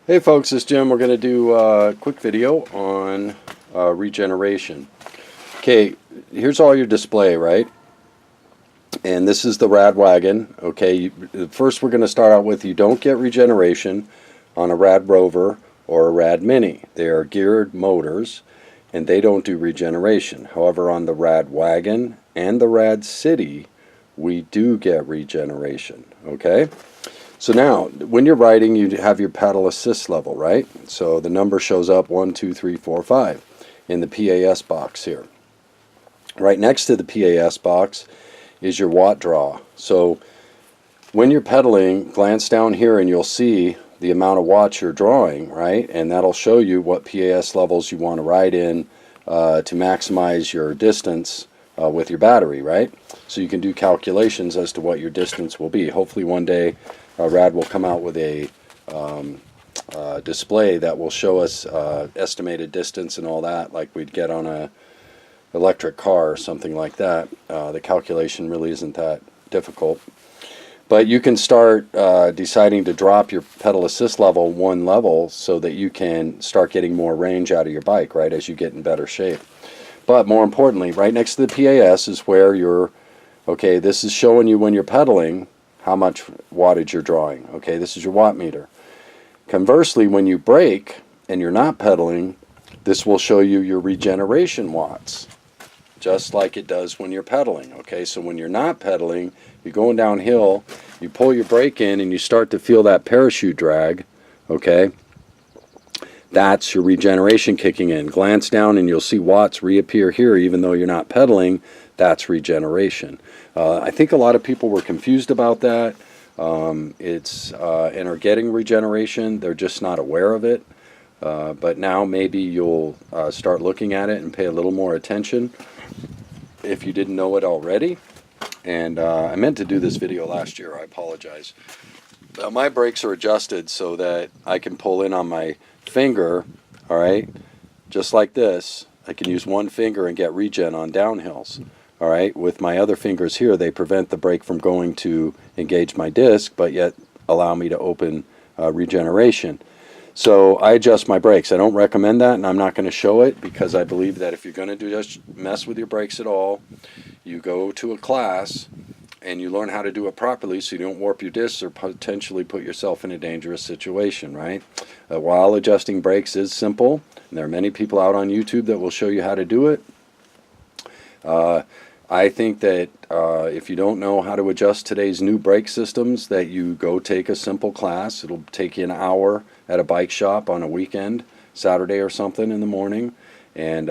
Hey folks, it's Jim. We're going to do a quick video on regeneration. Okay, here's all your display, right? And this is the RAD Wagon. Okay, first we're going to start out with, you don't get regeneration on a RAD Rover or a RAD Mini. They are geared motors and they don't do regeneration. However, on the RAD Wagon and the RAD City, we do get regeneration, okay? So now, when you're riding, you have your pedal assist level, right? So the number shows up 1, 2, 3, 4, 5 in the PAS box here. Right next to the PAS box is your watt draw. So when you're pedaling, glance down here and you'll see the amount of watts you're drawing, right? And that'll show you what PAS levels you want to ride in to maximize your distance with your battery, right? So you can do calculations as to what your distance will be. Hopefully one day RAD will come out with a display that will show us estimated distance and all that, like we'd get on a electric car or something like that. The calculation really isn't that difficult. But you can start deciding to drop your pedal assist level one level so that you can start getting more range out of your bike, right, as you get in better shape. But more importantly, right next to the PAS is where you're, okay, this is showing you when you're pedaling how much wattage you're drawing. Okay, this is your watt meter. Conversely, when you brake and you're not pedaling, this will show you your regeneration watts, just like it does when you're pedaling. Okay, so when you're not pedaling, you're going downhill, you pull your brake in and you start to feel that parachute drag, okay? That's your regeneration kicking in. Glance down and you'll see watts reappear here even though you're not pedaling. That's regeneration. I think a lot of people were confused about that. And are getting regeneration. They're just not aware of it. But now maybe you'll start looking at it and pay a little more attention if you didn't know it already. And I meant to do this video last year. I apologize. My brakes are adjusted so that I can pull in on my finger, all right, just like this. I can use one finger and get regen on downhills. All right, with my other fingers here, they prevent the brake from going to engage my disc, but yet allow me to open regeneration. So I adjust my brakes. I don't recommend that, and I'm not going to show it because I believe that if you're going to just mess with your brakes at all, you go to a class and you learn how to do it properly so you don't warp your discs or potentially put yourself in a dangerous situation, right? While adjusting brakes is simple, and there are many people out on YouTube that will show you how to do it. I think that if you don't know how to adjust today's new brake systems, that you go take a simple class. It'll take you an hour at a bike shop on a weekend, Saturday or something in the morning. And,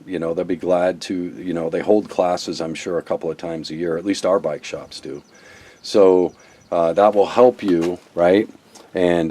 you know, they'll be glad to, you know, they hold classes, I'm sure, a couple of times a year. At least our bike shops do. So that will help you, right, and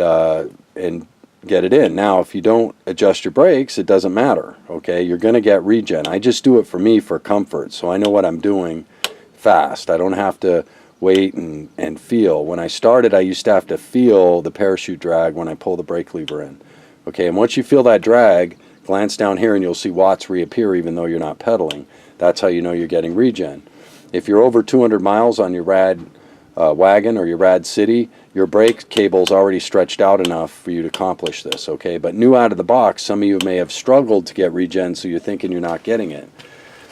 get it in. Now, if you don't adjust your brakes, it doesn't matter, okay? You're going to get regen. I just do it for me for comfort, so I know what I'm doing fast. I don't have to wait and feel. When I started, I used to have to feel the parachute drag when I pull the brake lever in. Okay, and once you feel that drag, glance down here and you'll see watts reappear even though you're not pedaling. That's how you know you're getting regen. If you're over 200 miles on your RAD Wagon or your RAD City, your brake cable's already stretched out enough for you to accomplish this, okay? But new out of the box, some of you may have struggled to get regen, so you're thinking you're not getting it,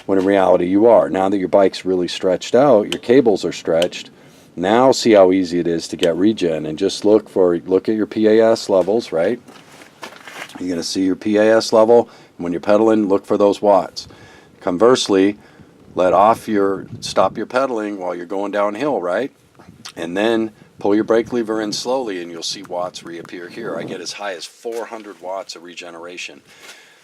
when in reality you are. Now that your bike's really stretched out, your cables are stretched, now see how easy it is to get regen. And just look at your PAS levels, right? You're going to see your PAS level. When you're pedaling, look for those watts. Conversely, stop your pedaling while you're going downhill, right? And then pull your brake lever in slowly and you'll see watts reappear here. I get as high as 400 watts of regeneration.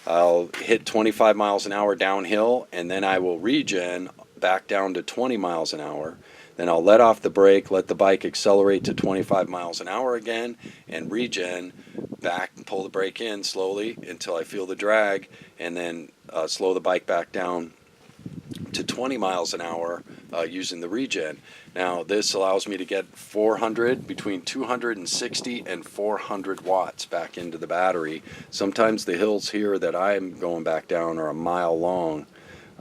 I'll hit 25 miles an hour downhill and then I will regen back down to 20 miles an hour. Then I'll let off the brake, let the bike accelerate to 25 miles an hour again, and regen back and pull the brake in slowly until I feel the drag, and then slow the bike back down to 20 miles an hour using the regen. Now this allows me to get between 260 and 400 watts back into the battery. Sometimes the hills here that I'm going back down are a mile long.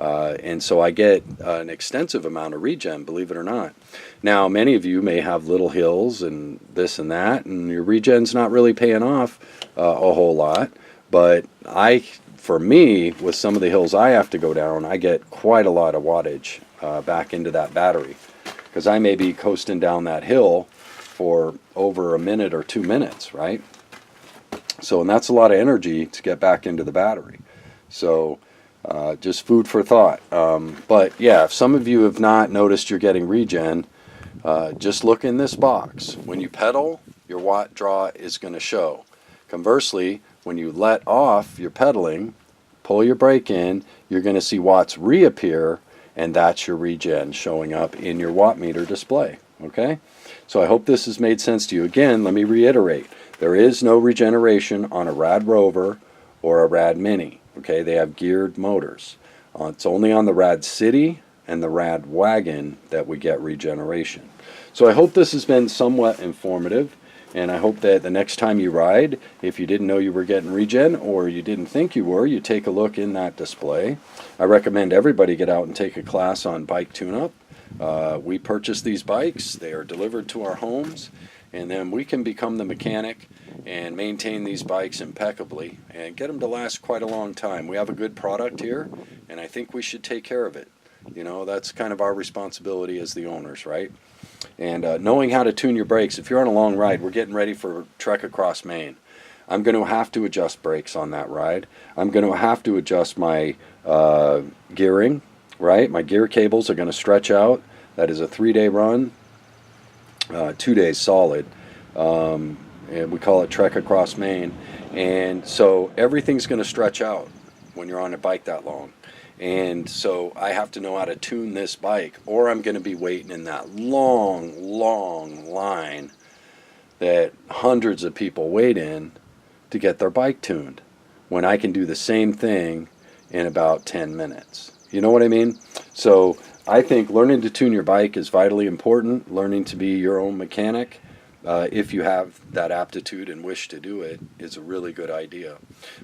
And so I get an extensive amount of regen, believe it or not. Now, many of you may have little hills and this and that, and your regen's not really paying off a whole lot. But for me, with some of the hills I have to go down, I get quite a lot of wattage back into that battery, because I may be coasting down that hill for over a minute or 2 minutes, right? So, and that's a lot of energy to get back into the battery. So, just food for thought. But yeah, if some of you have not noticed you're getting regen, just look in this box. When you pedal, your watt draw is going to show. Conversely, when you let off your pedaling, pull your brake in, you're going to see watts reappear, and that's your regen showing up in your watt meter display. Okay? So I hope this has made sense to you. Again, let me reiterate. There is no regeneration on a RAD Rover or a RAD Mini. Okay? They have geared motors. It's only on the RAD City and the RAD Wagon that we get regeneration. So I hope this has been somewhat informative. And I hope that the next time you ride, if you didn't know you were getting regen or you didn't think you were, you take a look in that display. I recommend everybody get out and take a class on bike tune-up. We purchase these bikes, they are delivered to our homes, and then we can become the mechanic and maintain these bikes impeccably and get them to last quite a long time. We have a good product here, and I think we should take care of it. You know, that's kind of our responsibility as the owners, right? And knowing how to tune your brakes. If you're on a long ride, we're getting ready for trek across Maine. I'm going to have to adjust brakes on that ride. I'm going to have to adjust my gearing, right? My gear cables are going to stretch out. That is a 3-day run, 2 days solid. And we call it trek across Maine. And so everything's going to stretch out when you're on a bike that long. And so I have to know how to tune this bike, or I'm going to be waiting in that long, long line that hundreds of people wait in to get their bike tuned, when I can do the same thing in about 10 minutes. You know what I mean? So I think learning to tune your bike is vitally important. Learning to be your own mechanic, if you have that aptitude and wish to do it, is a really good idea.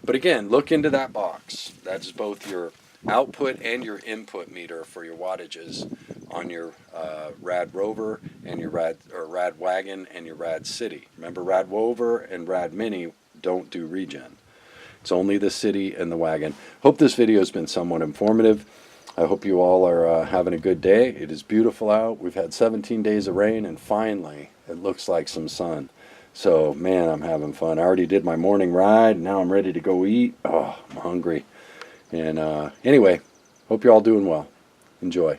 But again, look into that box. That's both your output and your input meter for your wattages on your RAD Rover and your RAD Wagon and your RAD City. Remember, RAD Rover and RAD Mini don't do regen. It's only the City and the Wagon. Hope this video has been somewhat informative. I hope you all are having a good day. It is beautiful out. We've had 17 days of rain, and finally it looks like some sun. So man, I'm having fun. I already did my morning ride. Now I'm ready to go eat. Oh, I'm hungry. And anyway, hope you're all doing well. Enjoy.